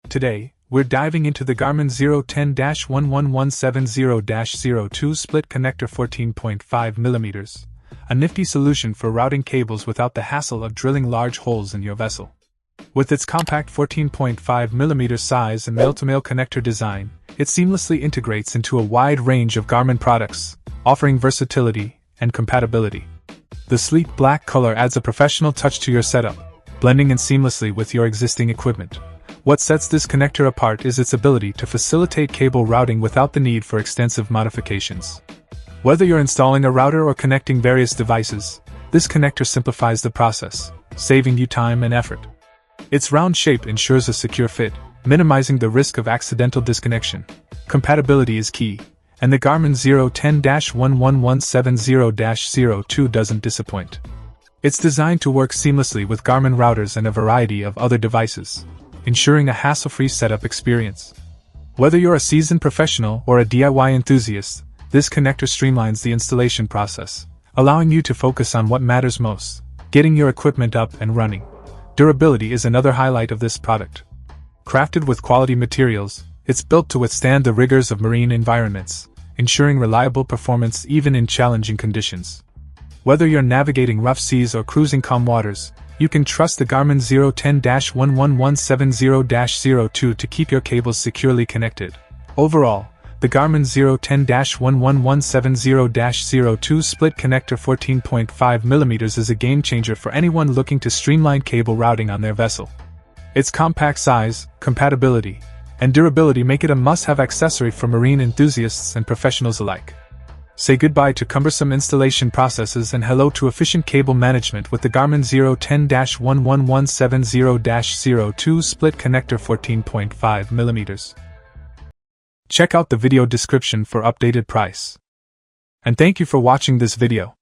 Today, we're diving into the Garmin 010-11170-02 split connector 14.5mm, a nifty solution for routing cables without the hassle of drilling large holes in your vessel. With its compact 14.5mm size and male-to-male connector design, it seamlessly integrates into a wide range of Garmin products, offering versatility and compatibility. The sleek black color adds a professional touch to your setup, blending in seamlessly with your existing equipment. What sets this connector apart is its ability to facilitate cable routing without the need for extensive modifications. Whether you're installing a router or connecting various devices, this connector simplifies the process, saving you time and effort. Its round shape ensures a secure fit, minimizing the risk of accidental disconnection. Compatibility is key, and the Garmin 010-11170-02 doesn't disappoint. It's designed to work seamlessly with Garmin routers and a variety of other devices, ensuring a hassle-free setup experience. Whether you're a seasoned professional or a DIY enthusiast, this connector streamlines the installation process, allowing you to focus on what matters most: getting your equipment up and running. Durability is another highlight of this product. Crafted with quality materials, it's built to withstand the rigors of marine environments, ensuring reliable performance even in challenging conditions. Whether you're navigating rough seas or cruising calm waters, you can trust the Garmin 010-11170-02 to keep your cables securely connected. Overall, the Garmin 010-11170-02 split connector 14.5mm is a game-changer for anyone looking to streamline cable routing on their vessel. Its compact size, compatibility, and durability make it a must-have accessory for marine enthusiasts and professionals alike. Say goodbye to cumbersome installation processes and hello to efficient cable management with the Garmin 010-11170-02 split connector 14.5mm. Check out the video description for updated price. And thank you for watching this video.